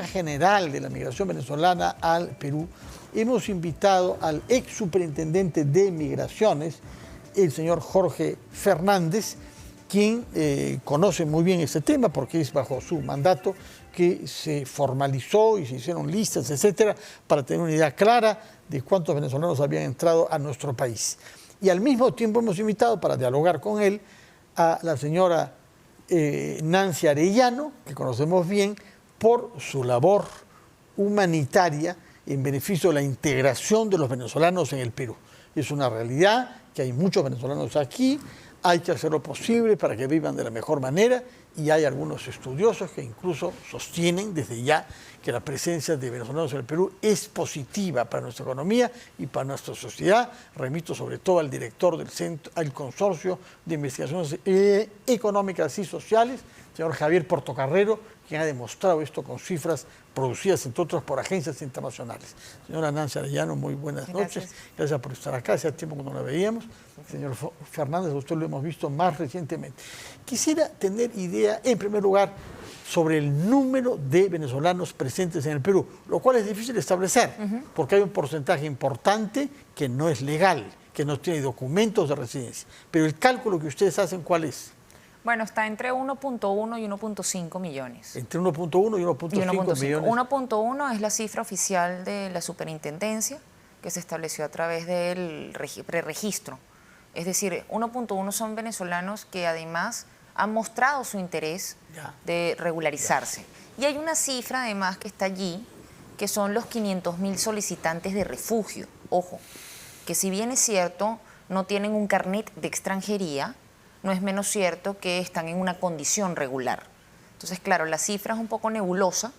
general de la migración venezolana al Perú, hemos invitado al ex superintendente de Migraciones, el señor Jorge Fernández, quien conoce muy bien este tema porque es bajo su mandato que se formalizó y se hicieron listas, etcétera, para tener una idea clara de cuántos venezolanos habían entrado a nuestro país. Y al mismo tiempo hemos invitado para dialogar con él a la señora Nancy Arellano, que conocemos bien, por su labor humanitaria en beneficio de la integración de los venezolanos en el Perú. Es una realidad que hay muchos venezolanos aquí, hay que hacer lo posible para que vivan de la mejor manera y hay algunos estudiosos que incluso sostienen desde ya que la presencia de venezolanos en el Perú es positiva para nuestra economía y para nuestra sociedad. Remito sobre todo al director del centro, al Consorcio de Investigaciones Económicas y Sociales, señor Javier Portocarrero, quien ha demostrado esto con cifras producidas, entre otros, por agencias internacionales. Señora Nancy Arellano, muy buenas noches. Gracias por estar acá. Hace tiempo que no la veíamos. Señor Fernández, a usted lo hemos visto más recientemente. Quisiera tener idea, en primer lugar, sobre el número de venezolanos presentes en el Perú, lo cual es difícil de establecer, porque hay un porcentaje importante que no es legal, que no tiene documentos de residencia. Pero el cálculo que ustedes hacen, ¿cuál es? Bueno, está entre 1.1 y 1.5 millones. Entre 1.1 y 1.5 millones. 1.1 es la cifra oficial de la superintendencia que se estableció a través del preregistro. Es decir, 1.1 son venezolanos que además han mostrado su interés de regularizarse. Y hay una cifra además que está allí, que son los 500.000 solicitantes de refugio. Ojo, que si bien es cierto, no tienen un carnet de extranjería, no es menos cierto que están en una condición regular. Entonces, claro, la cifra es un poco nebulosa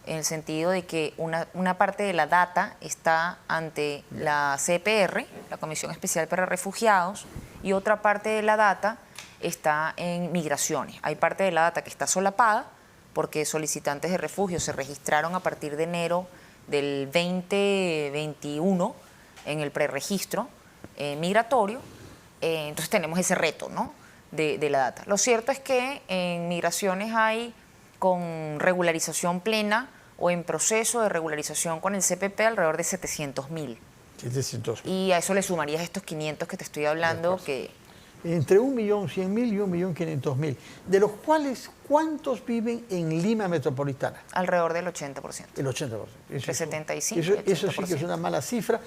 en el sentido de que una parte de la data está ante la CPR, la Comisión Especial para Refugiados, y otra parte de la data está en migraciones. Hay parte de la data que está solapada porque solicitantes de refugio se registraron a partir de enero del 2021 en el preregistro migratorio. Entonces tenemos ese reto, ¿no?, de la data. Lo cierto es que en migraciones hay con regularización plena o en proceso de regularización con el CPP alrededor de 700.000. 700.000. Y a eso le sumarías estos 500 que te estoy hablando que... Entre 1.100.000 y 1.500.000, de los cuales, ¿cuántos viven en Lima metropolitana? Alrededor del 80%. El 80%. Entre 75 y 80%. Eso sí que es una mala cifra.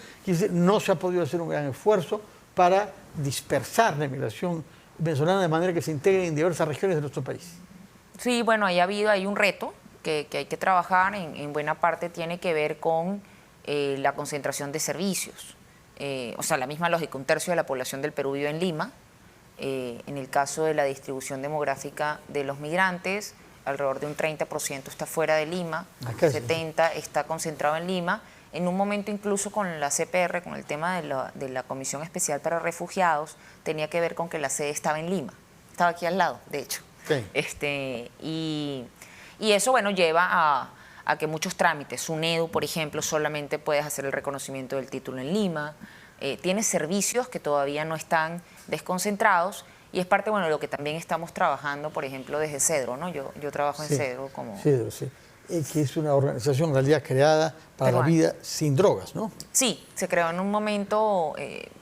No se ha podido hacer un gran esfuerzo para dispersar la inmigración venezolana de manera que se integre en diversas regiones de nuestro país. Sí, bueno, hay un reto que hay que trabajar, en buena parte tiene que ver con la concentración de servicios. O sea, la misma lógica, 1/3 de la población del Perú vive en Lima. En el caso de la distribución demográfica de los migrantes, alrededor de un 30% está fuera de Lima, 70% está concentrado en Lima. En un momento incluso con la CPR, con el tema de la Comisión Especial para Refugiados, tenía que ver con que la sede estaba en Lima, estaba aquí al lado, de hecho. Sí. Y eso, bueno, lleva a que muchos trámites, SUNEDU, por ejemplo, solamente puedes hacer el reconocimiento del título en Lima, tienes servicios que todavía no están desconcentrados y es parte, bueno, de lo que también estamos trabajando, por ejemplo, desde CEDRO, ¿no? Yo trabajo en CEDRO como... CEDRO, sí. Que es una organización en realidad creada para la vida sin drogas, ¿no? Sí, se creó en un momento,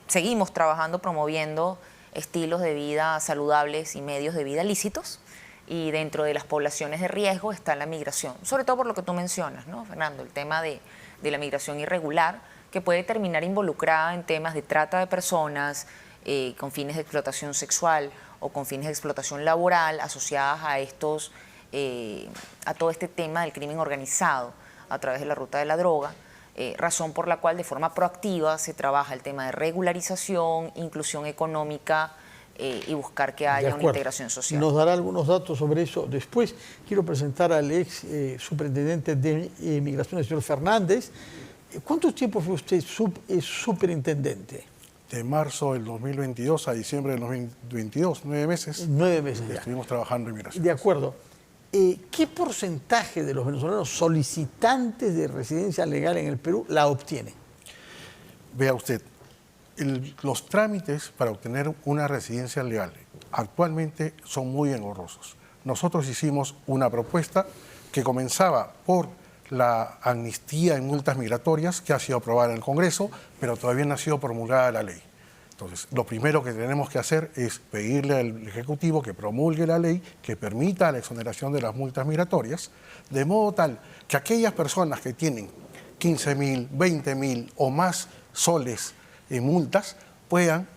seguimos trabajando, promoviendo estilos de vida saludables y medios de vida lícitos, y dentro de las poblaciones de riesgo está la migración, sobre todo por lo que tú mencionas, ¿no, Fernando? El tema de la migración irregular, que puede terminar involucrada en temas de trata de personas, con fines de explotación sexual o con fines de explotación laboral asociadas a estos... a todo este tema del crimen organizado a través de la ruta de la droga, razón por la cual de forma proactiva se trabaja el tema de regularización, inclusión económica y buscar que haya una integración social. Nos dará algunos datos sobre eso después. Quiero presentar al ex superintendente de Migración, el señor Fernández. ¿Cuánto tiempo fue usted superintendente? De marzo del 2022 a diciembre del 2022, 9 meses. 9 meses ya. Estuvimos trabajando en migración. De acuerdo. ¿Qué porcentaje de los venezolanos solicitantes de residencia legal en el Perú la obtienen? Vea usted, los trámites para obtener una residencia legal actualmente son muy engorrosos. Nosotros hicimos una propuesta que comenzaba por la amnistía en multas migratorias que ha sido aprobada en el Congreso, pero todavía no ha sido promulgada la ley. Entonces, lo primero que tenemos que hacer es pedirle al Ejecutivo que promulgue la ley que permita la exoneración de las multas migratorias, de modo tal que aquellas personas que tienen 15.000, 20.000 o más soles en multas puedan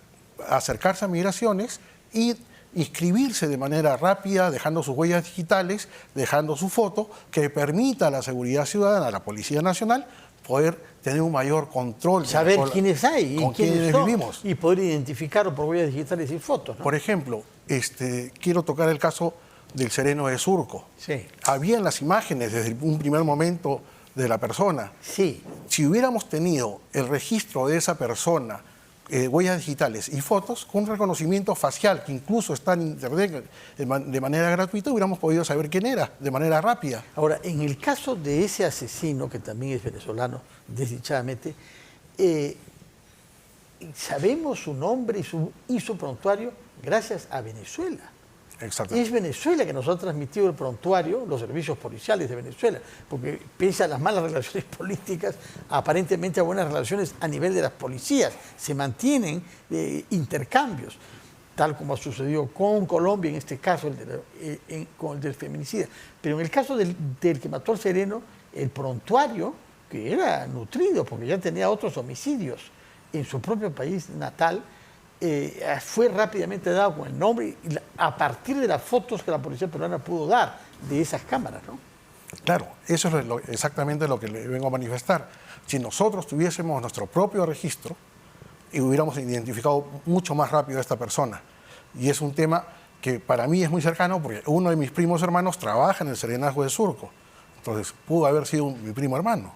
acercarse a migraciones y inscribirse de manera rápida, dejando sus huellas digitales, dejando su foto, que permita a la seguridad ciudadana, a la Policía Nacional, poder tener un mayor control. Saber quiénes hay con y quiénes vivimos. Y poder identificarlo por huellas digitales y fotos, ¿no? Por ejemplo, quiero tocar el caso del Sereno de Surco. Sí. Habían las imágenes desde un primer momento de la persona. Sí. Si hubiéramos tenido el registro de esa persona, huellas digitales y fotos, con un reconocimiento facial que incluso está en internet de manera gratuita, hubiéramos podido saber quién era de manera rápida. Ahora, en el caso de ese asesino, que también es venezolano, desdichadamente, sabemos su nombre y su prontuario gracias a Venezuela. Exactamente. Es Venezuela que nos ha transmitido el prontuario, los servicios policiales de Venezuela, porque pese a las malas relaciones políticas, aparentemente hay buenas relaciones a nivel de las policías, se mantienen intercambios, tal como ha sucedido con Colombia, en este caso con el del feminicida. Pero en el caso del que mató al Sereno, el prontuario, que era nutrido, porque ya tenía otros homicidios en su propio país natal, fue rápidamente dado con el nombre y a partir de las fotos que la policía peruana pudo dar de esas cámaras, ¿no? Claro, eso es exactamente lo que le vengo a manifestar. Si nosotros tuviésemos nuestro propio registro y hubiéramos identificado mucho más rápido a esta persona, y es un tema que para mí es muy cercano porque uno de mis primos hermanos trabaja en el Serenazgo de Surco, entonces pudo haber sido mi primo hermano,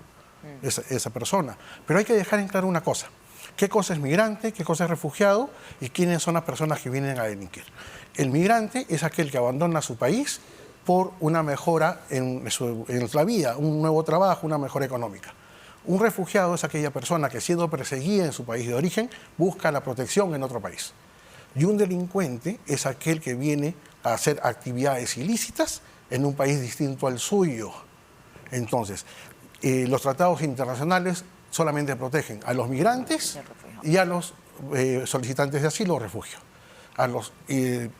esa persona. Pero hay que dejar en claro una cosa. ¿Qué cosa es migrante, qué cosa es refugiado y quiénes son las personas que vienen a delinquir? El migrante es aquel que abandona su país por una mejora en la vida, un nuevo trabajo, una mejora económica. Un refugiado es aquella persona que, siendo perseguida en su país de origen, busca la protección en otro país. Y un delincuente es aquel que viene a hacer actividades ilícitas en un país distinto al suyo. Entonces, los tratados internacionales solamente protegen a los migrantes y a los solicitantes de asilo o refugio.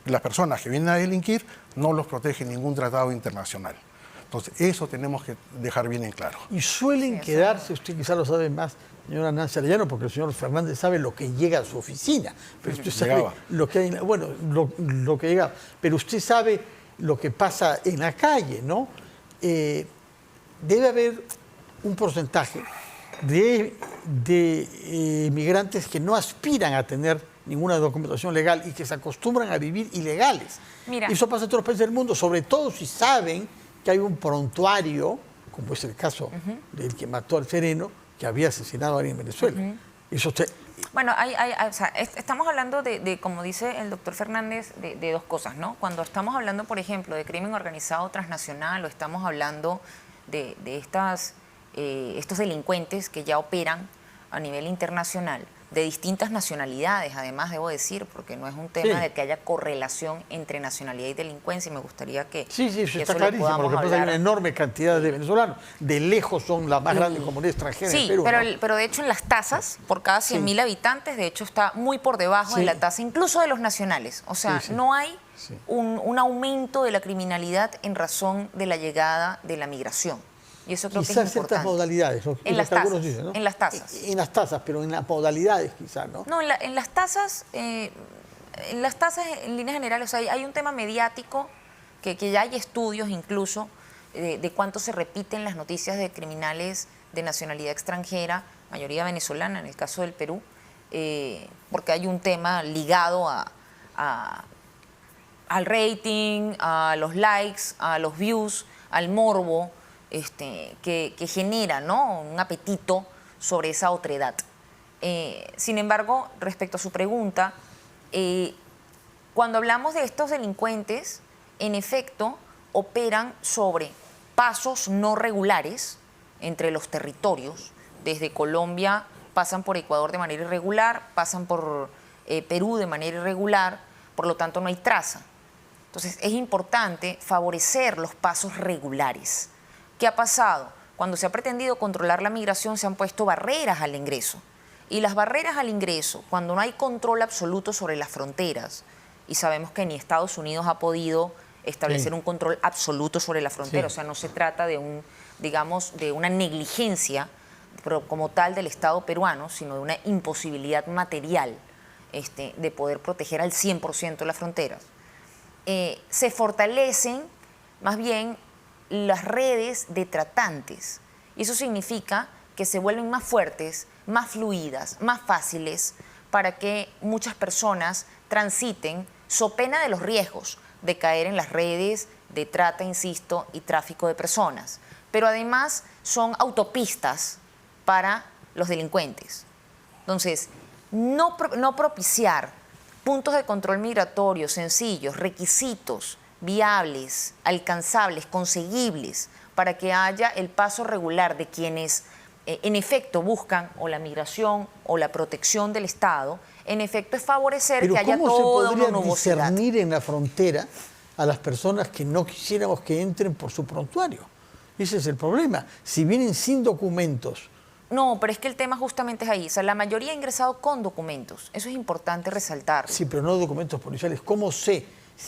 Las personas que vienen a delinquir no los protege ningún tratado internacional. Entonces, eso tenemos que dejar bien en claro. Y suelen quedarse, usted quizá lo sabe más, señora Nancy Arellano, porque el señor Fernández sabe lo que llega a su oficina. Pero usted sabe lo que hay, bueno, lo que llega. Pero usted sabe lo que pasa en la calle, ¿no? Debe haber un porcentaje de migrantes que no aspiran a tener ninguna documentación legal y que se acostumbran a vivir ilegales. Mira. Y eso pasa en todos los países del mundo, sobre todo si saben que hay un prontuario, como es el caso del que mató al Sereno, que había asesinado a alguien en Venezuela. Eso Bueno, o sea, estamos hablando de, como dice el doctor Fernández, de dos cosas, ¿no? Cuando estamos hablando, por ejemplo, de crimen organizado transnacional o estamos hablando de estos delincuentes que ya operan a nivel internacional, de distintas nacionalidades, además, debo decir, porque no es un tema de que haya correlación entre nacionalidad y delincuencia, y me gustaría que Sí, que está eso lo clarísimo, podamos porque hay hablar. una enorme cantidad de venezolanos. De lejos son la más grande comunidad extranjera en Sí, Perú. pero, ¿no? pero de hecho en las tasas, por cada 100.000 habitantes, de hecho está muy por debajo de la tasa, incluso de los nacionales. O sea, no hay un aumento de la criminalidad en razón de la llegada de la migración. Y eso creo que es Quizás importante. ciertas modalidades. En las tasas, dicen, ¿no? en las tasas. En las tasas, pero en las modalidades quizás, ¿no? No, en las tasas, en líneas generales, o sea, hay un tema mediático que ya hay estudios incluso de cuánto se repiten las noticias de criminales de nacionalidad extranjera, mayoría venezolana en el caso del Perú, porque hay un tema ligado al rating, a los likes, a los views, al morbo, que genera, ¿no?, un apetito sobre esa otredad. Sin embargo, respecto a su pregunta, cuando hablamos de estos delincuentes, en efecto, operan sobre pasos no regulares entre los territorios. Desde Colombia pasan por Ecuador de manera irregular, pasan por Perú de manera irregular, por lo tanto no hay traza. Entonces es importante favorecer los pasos regulares. ¿Qué ha pasado? cuando se ha pretendido controlar la migración, se han puesto barreras al ingreso. Y las barreras al ingreso, cuando no hay control absoluto sobre las fronteras, y sabemos que ni Estados Unidos ha podido establecer un control absoluto sobre la frontera, o sea, no se trata de de una negligencia como tal del Estado peruano, sino de una imposibilidad material de poder proteger al 100% las fronteras. Se fortalecen más bien las redes de tratantes, y eso significa que se vuelven más fuertes, más fluidas, más fáciles para que muchas personas transiten so pena de los riesgos de caer en las redes de trata, insisto, y tráfico de personas. Pero además son autopistas para los delincuentes. Entonces, no propiciar puntos de control migratorio sencillos, requisitos viables, alcanzables, conseguibles, para que haya el paso regular de quienes en efecto buscan o la migración o la protección del Estado, en efecto es favorecer pero que haya toda una ¿cómo se podría nubosidad? discernir en la frontera a las personas que no quisiéramos que entren por su prontuario? Ese es el problema. Si vienen sin documentos. No, pero es que el tema justamente es ahí. O sea, la mayoría ha ingresado con documentos. Eso es importante resaltarlo. Sí, pero no documentos policiales. ¿Cómo sé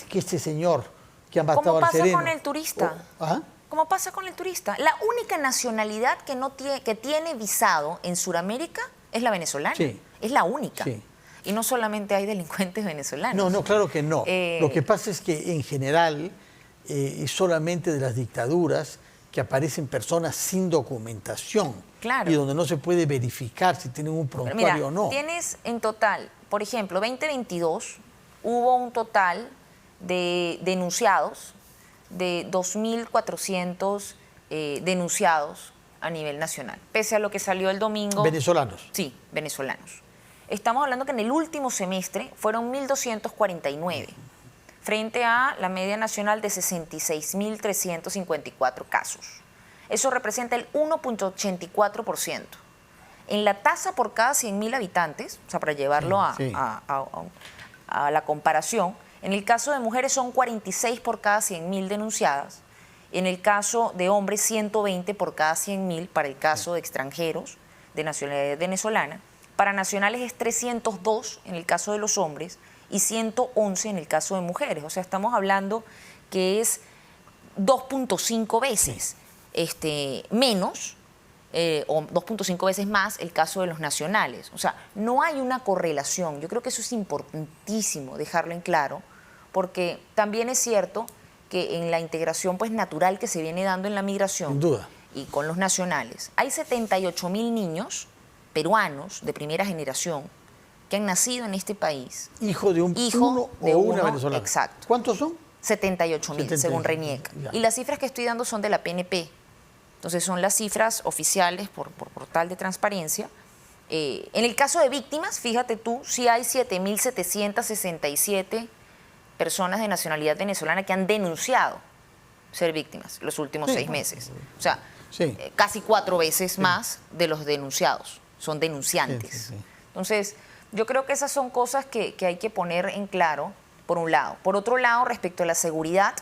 que este señor que ha matado al sereno... ¿Cómo pasa con el turista? ¿Ah? ¿Cómo pasa con el turista? La única nacionalidad que tiene visado en Sudamérica es la venezolana. Sí. Es la única. Sí. Y no solamente hay delincuentes venezolanos. No, no, claro que no. Lo que pasa es que en general es solamente de las dictaduras que aparecen personas sin documentación. Claro. Y donde no se puede verificar si tienen un prontuario o no. Tienes en total, por ejemplo, 2022 hubo un total de denunciados, de 2.400 denunciados a nivel nacional, pese a lo que salió el domingo. ¿Venezolanos? Sí, venezolanos. Estamos hablando que en el último semestre fueron 1.249, frente a la media nacional de 66.354 casos. Eso representa el 1.84%. En la tasa por cada 100.000 habitantes, o sea, para llevarlo a la comparación, en el caso de mujeres son 46 por cada 100.000 denunciadas. En el caso de hombres, 120 por cada 100.000 para el caso de extranjeros de nacionalidad venezolana. Para nacionales es 302 en el caso de los hombres y 111 en el caso de mujeres. O sea, estamos hablando que es 2.5 veces menos o 2.5 veces más el caso de los nacionales. O sea, no hay una correlación. Yo creo que eso es importantísimo dejarlo en claro, porque también es cierto que en la integración pues natural que se viene dando en la migración, sin duda, y con los nacionales, hay 78.000 niños peruanos de primera generación que han nacido en este país. Hijo de uno o una venezolana. Exacto. ¿Cuántos son? 78.000, según RENIEC. Y las cifras que estoy dando son de la PNP. Entonces son las cifras oficiales por portal de transparencia. En el caso de víctimas, fíjate tú, sí hay 7.767 personas de nacionalidad venezolana que han denunciado ser víctimas los últimos 6 meses. O sea, casi 4 veces más de los denunciados son denunciantes. Entonces, yo creo que esas son cosas que hay que poner en claro, por un lado. Por otro lado, respecto a la seguridad,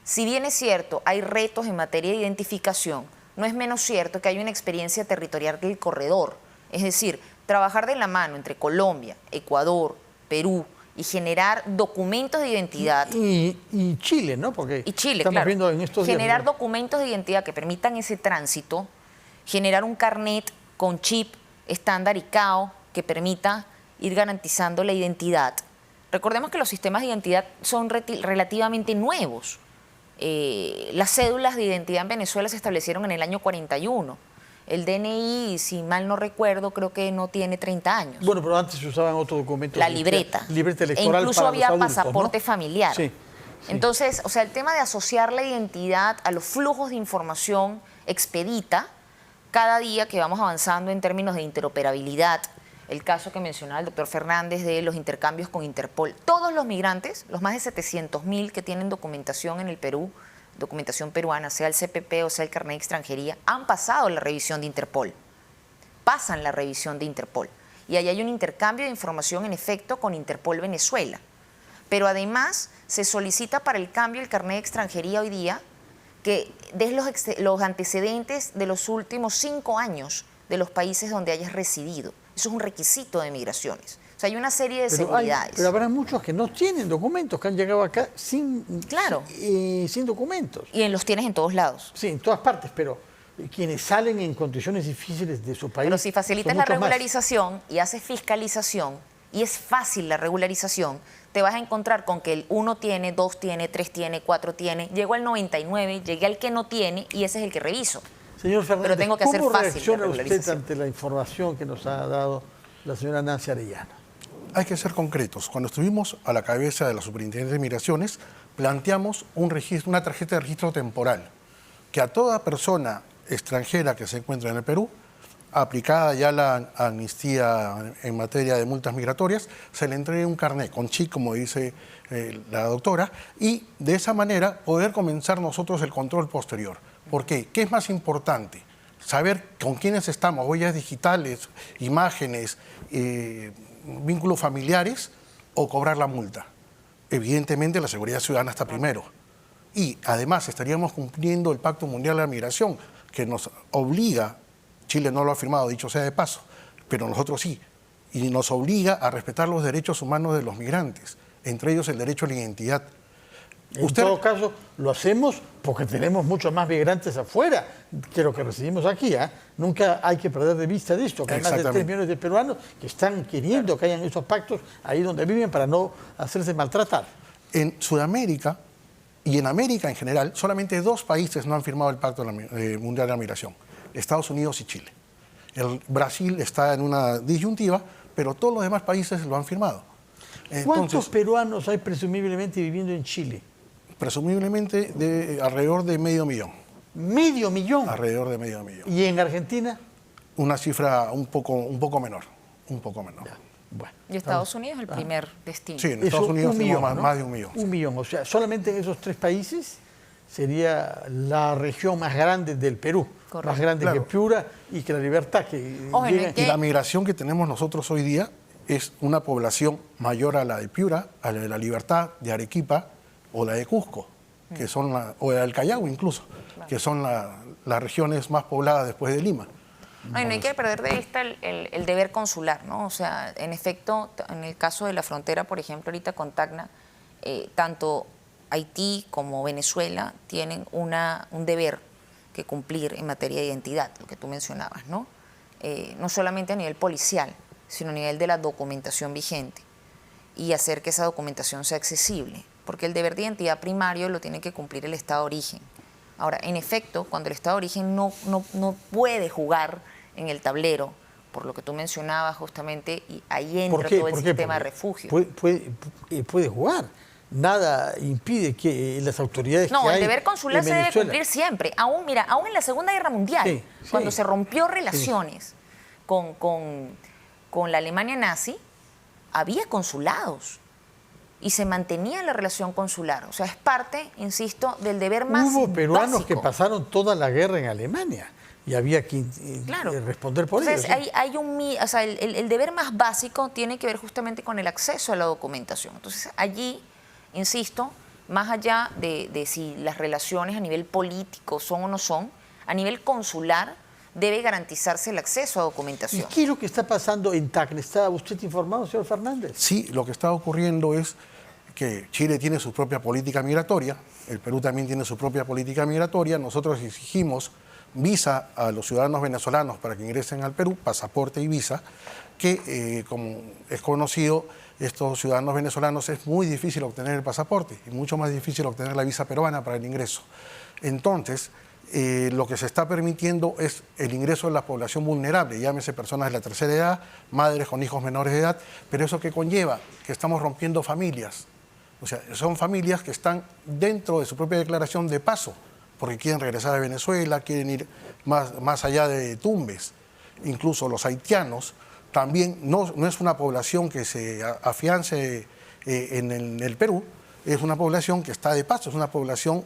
si bien es cierto, hay retos en materia de identificación, no es menos cierto que hay una experiencia territorial del corredor. Es decir, trabajar de la mano entre Colombia, Ecuador, Perú y generar documentos de identidad. Y Chile, ¿no? Porque y Chile, estamos claro. viendo en estos generar días, documentos de identidad que permitan ese tránsito, generar un carnet con chip estándar ICAO que permita ir garantizando la identidad. Recordemos que los sistemas de identidad son relativamente nuevos. Las cédulas de identidad en Venezuela se establecieron en el año 41. El DNI, si mal no recuerdo, creo que no tiene 30 años. Bueno, pero antes se usaban otros documentos. La libreta. Libreta electoral. E incluso para había los adultos, pasaporte ¿no? familiar. Sí. Entonces, o sea, el tema de asociar la identidad a los flujos de información expedita cada día que vamos avanzando en términos de interoperabilidad. El caso que mencionaba el doctor Fernández de los intercambios con Interpol. Todos los migrantes, los más de 700.000 que tienen documentación en el Perú, documentación peruana, sea el CPP o sea el carnet de extranjería, han pasado la revisión de Interpol. Pasan la revisión de Interpol. Y ahí hay un intercambio de información en efecto con Interpol Venezuela. Pero además se solicita para el cambio del carnet de extranjería hoy día que des los antecedentes de los últimos 5 años de los países donde hayas residido. Eso es un requisito de migraciones. O sea, hay una serie de seguridades. Pero habrá muchos que no tienen documentos, que han llegado acá sin documentos. Y los tienes en todos lados. Sí, en todas partes, pero quienes salen en condiciones difíciles de su país. Pero si facilitas la regularización y haces fiscalización, y es fácil la regularización, te vas a encontrar con que el 1 tiene, 2 tiene, 3 tiene, 4 tiene, llego al 99, llegué al que no tiene y ese es el que reviso. Señor Fernández, pero tengo que hacer ¿cómo fácil reacciona la usted regularización ante la información que nos ha dado la señora Nancy Arellano? Hay que ser concretos. Cuando estuvimos a la cabeza de la Superintendencia de Migraciones, planteamos una tarjeta de registro temporal, que a toda persona extranjera que se encuentra en el Perú, aplicada ya la amnistía en materia de multas migratorias, se le entregue un carnet con chip, como dice la doctora, y de esa manera poder comenzar nosotros el control posterior. ¿Por qué? ¿Qué es más importante? Saber con quiénes estamos, huellas digitales, imágenes, vínculos familiares, o cobrar la multa. Evidentemente la seguridad ciudadana está primero. Y además estaríamos cumpliendo el Pacto Mundial de la Migración, que nos obliga, Chile no lo ha firmado, dicho sea de paso, pero nosotros sí, y nos obliga a respetar los derechos humanos de los migrantes, entre ellos el derecho a la identidad. En todo caso, lo hacemos porque tenemos muchos más migrantes afuera que lo que recibimos aquí. Nunca hay que perder de vista de esto, que hay más de 3 millones de peruanos que están queriendo que hayan esos pactos ahí donde viven para no hacerse maltratar. En Sudamérica y en América en general, solamente 2 países no han firmado el Pacto Mundial de la Migración: Estados Unidos y Chile. Brasil está en una disyuntiva, pero todos los demás países lo han firmado. ¿Cuántos peruanos hay presumiblemente viviendo en Chile? Presumiblemente alrededor de medio millón. ¿Medio millón? Alrededor de medio millón. ¿Y en Argentina? Una cifra un poco menor. Un poco menor. Ya. Bueno, y Estados Unidos es el primer destino. Sí, en Estados Unidos tenemos más de 1 millón. 1 millón, o sea, solamente en esos 3 países sería la región más grande del Perú. Correcto. Más grande que Piura y que La Libertad. Y la migración que tenemos nosotros hoy día es una población mayor a la de Piura, a la de La Libertad, de Arequipa o la de Cusco, que son o del Callao incluso, que son las regiones más pobladas después de Lima. No hay que perder de vista el deber consular, ¿no? O sea, en efecto, en el caso de la frontera, por ejemplo, ahorita con Tacna, tanto Haití como Venezuela tienen un deber que cumplir en materia de identidad, lo que tú mencionabas, ¿no? No solamente a nivel policial, sino a nivel de la documentación vigente y hacer que esa documentación sea accesible, porque el deber de identidad primario lo tiene que cumplir el Estado de origen. Ahora, en efecto, cuando el Estado de origen no puede jugar en el tablero, por lo que tú mencionabas justamente, y ahí entra todo el sistema de refugio. Puede jugar. Nada impide que las autoridades No, el deber consular se debe cumplir siempre. Aún en la Segunda Guerra Mundial, cuando se rompió relaciones con la Alemania nazi, había consulados y se mantenía la relación consular. O sea, es parte, insisto, del deber más básico. Hubo peruanos que pasaron toda la guerra en Alemania y había que responder por ello. Entonces, el deber más básico tiene que ver justamente con el acceso a la documentación. Entonces, allí, insisto, más allá de si las relaciones a nivel político son o no son, a nivel consular debe garantizarse el acceso a documentación. ¿Y qué es lo que está pasando en Tacna? ¿Está usted informado, señor Fernández? Sí, lo que está ocurriendo es que Chile tiene su propia política migratoria, el Perú también tiene su propia política migratoria. Nosotros exigimos visa a los ciudadanos venezolanos para que ingresen al Perú, pasaporte y visa, que como es conocido, estos ciudadanos venezolanos es muy difícil obtener el pasaporte y mucho más difícil obtener la visa peruana para el ingreso. Entonces, lo que se está permitiendo es el ingreso de la población vulnerable, llámese personas de la tercera edad, madres con hijos menores de edad, pero ¿eso qué conlleva? Que estamos rompiendo familias. O sea, son familias que están dentro de su propia declaración de paso, porque quieren regresar a Venezuela, quieren ir más allá de Tumbes. Incluso los haitianos también no es una población que se afiance en el Perú, es una población que está de paso, es una población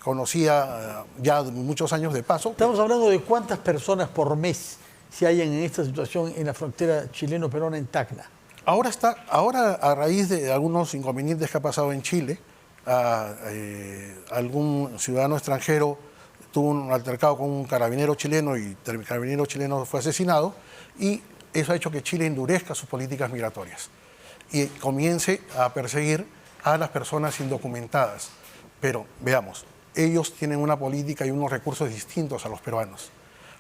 conocida ya muchos años de paso. Estamos hablando de cuántas personas por mes se hallan en esta situación en la frontera chileno-peruana en Tacna. Ahora, a raíz de algunos inconvenientes que ha pasado en Chile, algún ciudadano extranjero tuvo un altercado con un carabinero chileno y el carabinero chileno fue asesinado, y eso ha hecho que Chile endurezca sus políticas migratorias y comience a perseguir a las personas indocumentadas. Pero veamos, ellos tienen una política y unos recursos distintos a los peruanos.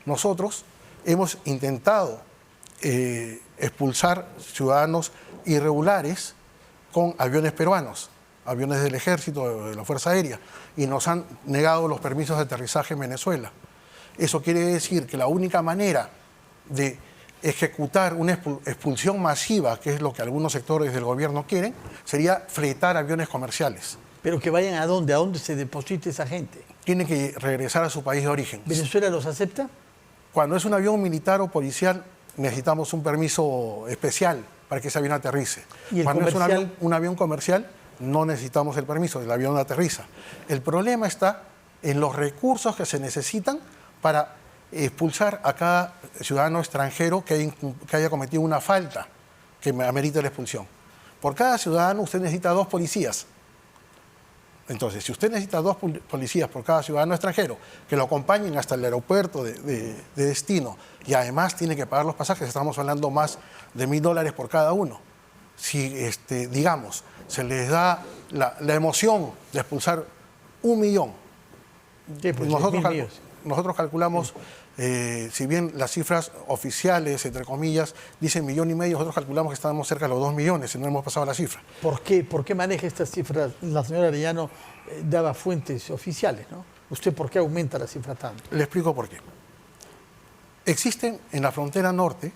Nosotros hemos intentado expulsar ciudadanos irregulares con aviones peruanos, aviones del Ejército, de la Fuerza Aérea, y nos han negado los permisos de aterrizaje en Venezuela. Eso quiere decir que la única manera de ejecutar una expulsión masiva, que es lo que algunos sectores del gobierno quieren, sería fletar aviones comerciales. ¿Pero que vayan a dónde? ¿A dónde se deposite esa gente? Tienen que regresar a su país de origen. ¿Venezuela los acepta? Cuando es un avión militar o policial, necesitamos un permiso especial para que ese avión aterrice. ¿Y el Cuando comercial? es un avión comercial, no necesitamos el permiso, el avión aterriza. El problema está en los recursos que se necesitan para expulsar a cada ciudadano extranjero que haya cometido una falta que amerite la expulsión. Por cada ciudadano usted necesita 2 policías. Entonces, si usted necesita 2 policías por cada ciudadano extranjero que lo acompañen hasta el aeropuerto de destino, y además tiene que pagar los pasajes, estamos hablando más de $1.000 por cada uno. Si, digamos, se les da la emoción de expulsar 1 millón, ¿Qué? Pues nosotros calculamos, si bien las cifras oficiales, entre comillas, dicen 1,5 millones, nosotros calculamos que estamos cerca de los 2 millones y no hemos pasado la cifra. ¿Por qué maneja estas cifras? La señora Arellano daba fuentes oficiales, ¿no? ¿Usted por qué aumenta la cifra tanto? Le explico por qué. Existen en la frontera norte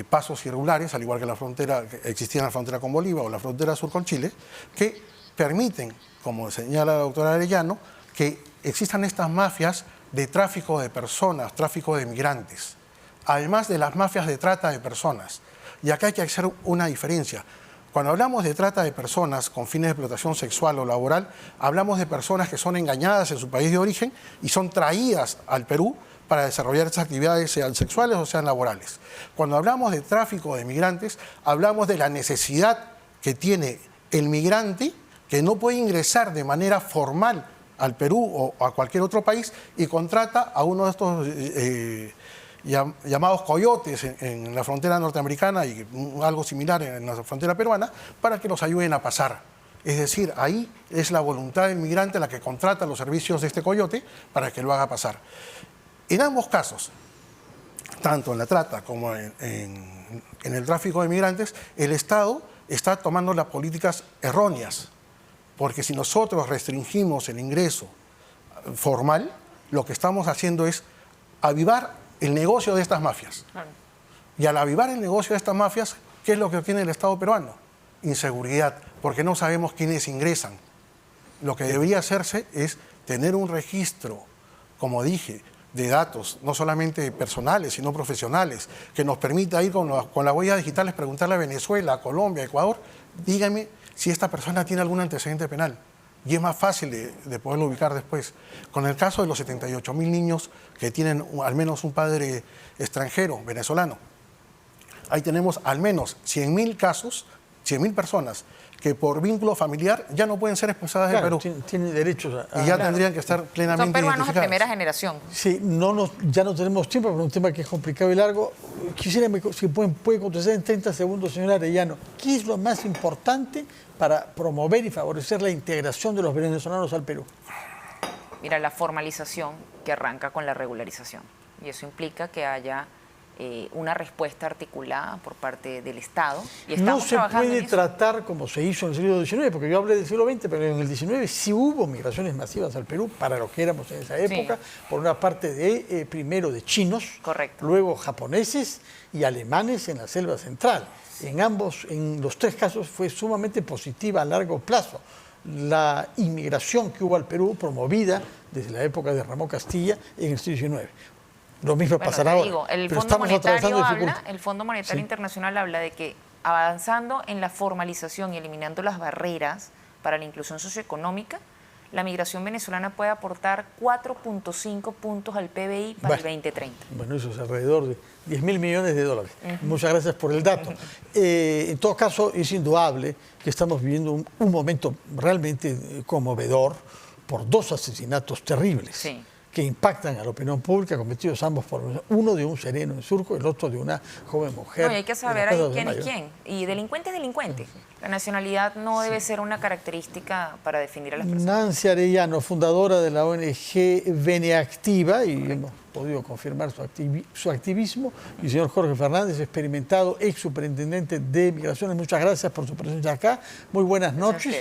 pasos irregulares, al igual que que existía en la frontera con Bolivia o la frontera sur con Chile, que permiten, como señala la doctora Arellano, que existan estas mafias de tráfico de personas, tráfico de migrantes, además de las mafias de trata de personas. Y acá hay que hacer una diferencia. Cuando hablamos de trata de personas con fines de explotación sexual o laboral, hablamos de personas que son engañadas en su país de origen y son traídas al Perú para desarrollar estas actividades, sean sexuales o sean laborales. Cuando hablamos de tráfico de migrantes, hablamos de la necesidad que tiene el migrante, que no puede ingresar de manera formal al Perú o a cualquier otro país, y contrata a uno de estos llamados coyotes en la frontera norteamericana y algo similar en la frontera peruana, para que los ayuden a pasar. Es decir, ahí es la voluntad del migrante la que contrata los servicios de este coyote para que lo haga pasar. En ambos casos, tanto en la trata como en el tráfico de migrantes, el Estado está tomando las políticas erróneas. Porque si nosotros restringimos el ingreso formal, lo que estamos haciendo es avivar el negocio de estas mafias. Claro. Y al avivar el negocio de estas mafias, ¿qué es lo que obtiene el Estado peruano? Inseguridad, porque no sabemos quiénes ingresan. Lo que debería hacerse es tener un registro, como dije, de datos, no solamente personales, sino profesionales, que nos permita ir con las huellas digitales, preguntarle a Venezuela, a Colombia, a Ecuador, dígame si esta persona tiene algún antecedente penal. Y es más fácil de poderlo ubicar después. Con el caso de los 78.000 niños que tienen al menos un padre extranjero, venezolano, ahí tenemos al menos 100.000 casos, 100.000 personas que por vínculo familiar ya no pueden ser expulsadas del Perú. Tienen derechos y ya tendrían que estar plenamente Son peruanos de identificadas. primera generación. Sí, ya no tenemos tiempo, pero un tema que es complicado y largo. Quisiera si puede contestar en 30 segundos, señora Arellano. ¿Qué es lo más importante para promover y favorecer la integración de los venezolanos al Perú? Mira, la formalización que arranca con la regularización. Y eso implica que haya una respuesta articulada por parte del Estado. Y no se puede tratar como se hizo en el siglo XIX, porque yo hablé del siglo XX, pero en el XIX sí hubo migraciones masivas al Perú, para lo que éramos en esa época, sí. Por una parte primero de chinos, correcto, luego japoneses y alemanes en la selva central. En los 3 casos fue sumamente positiva a largo plazo. La inmigración que hubo al Perú, promovida desde la época de Ramón Castilla en el siglo XIX. Lo mismo pasará ahora. El Fondo Monetario Internacional habla de que avanzando en la formalización y eliminando las barreras para la inclusión socioeconómica, la migración venezolana puede aportar 4.5 puntos al PBI para el 2030. Bueno, eso es alrededor de 10.000 millones de dólares. Muchas gracias por el dato. En todo caso, es indudable que estamos viviendo un momento realmente conmovedor por dos asesinatos terribles. Sí. Que impactan a la opinión pública, cometidos ambos por uno de un sereno en Surco, el otro de una joven mujer. No, y hay que saber ahí quién es quién. Y delincuente es delincuente. La nacionalidad no debe ser una característica para definir a las personas. Nancy Arellano, fundadora de la ONG Veneactiva, y hemos podido confirmar su activismo, y el señor Jorge Fernández, experimentado ex superintendente de Migraciones. Muchas gracias por su presencia acá. Muy buenas noches.